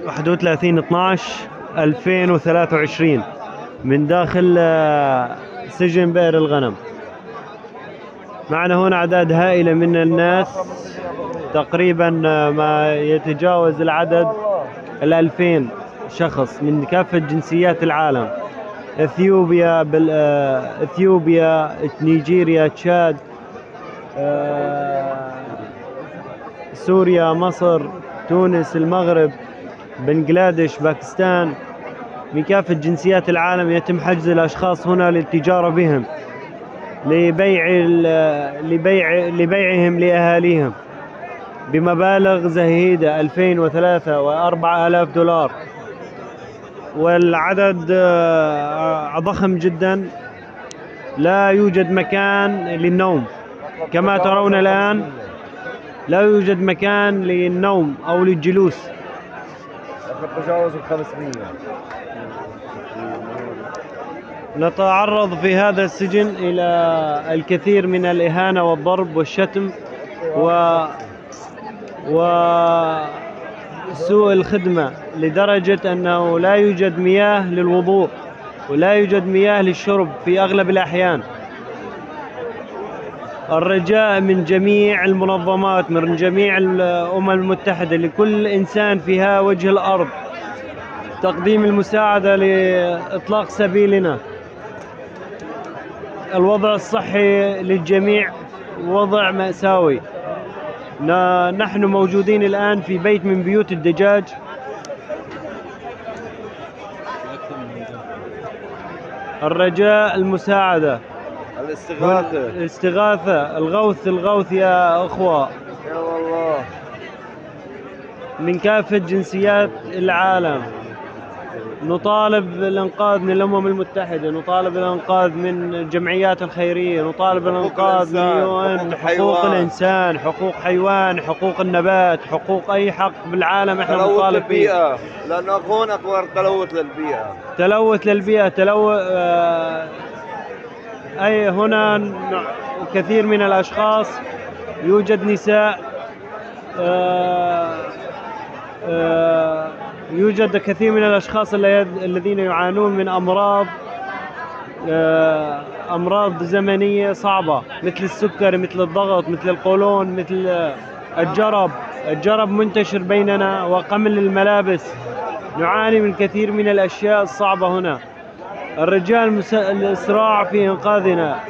31/12/2023 من داخل سجن بئر الغنم. معنا هنا أعداد هائلة من الناس، تقريبا ما يتجاوز العدد 2000 شخص من كافة جنسيات العالم: اثيوبيا، نيجيريا، تشاد، سوريا، مصر، تونس، المغرب، بنغلاديش، باكستان. من كافة جنسيات العالم يتم حجز الأشخاص هنا للتجارة بهم، لبيعهم لأهاليهم بمبالغ زهيدة 2000 و3 و4000 دولار. والعدد ضخم جدا، لا يوجد مكان للنوم. كما ترون الآن لا يوجد مكان للنوم أو للجلوس. تجاوز 500. نتعرض في هذا السجن إلى الكثير من الإهانة والضرب والشتم وسوء الخدمة، لدرجة أنه لا يوجد مياه للوضوء ولا يوجد مياه للشرب في أغلب الأحيان. الرجاء من جميع المنظمات، من جميع الأمم المتحدة، لكل إنسان فيها وجه الأرض، تقديم المساعدة لإطلاق سبيلنا. الوضع الصحي للجميع وضع مأساوي. نحن موجودين الآن في بيت من بيوت الدجاج. الرجاء المساعدة، الاستغاثة، الغوث يا أخوة، يا والله، من كافة جنسيات العالم. نطالب بالإنقاذ من الأمم المتحدة، نطالب بالإنقاذ من الجمعيات الخيرية، نطالب بالإنقاذ من UN، حقوق الإنسان، حقوق حيوان، حقوق النبات، حقوق أي حق بالعالم احنا نطالب فيه. لأنه هون أكبر تلوث للبيئة. تلوث للبيئة، أي هنا كثير من الأشخاص، يوجد نساء، يوجد كثير من الأشخاص الذين يعانون من أمراض زمنية صعبة، مثل السكر، مثل الضغط، مثل القولون، مثل الجرب منتشر بيننا، وقمل الملابس. نعاني من كثير من الأشياء الصعبة هنا. الرجال الإسراع في إنقاذنا.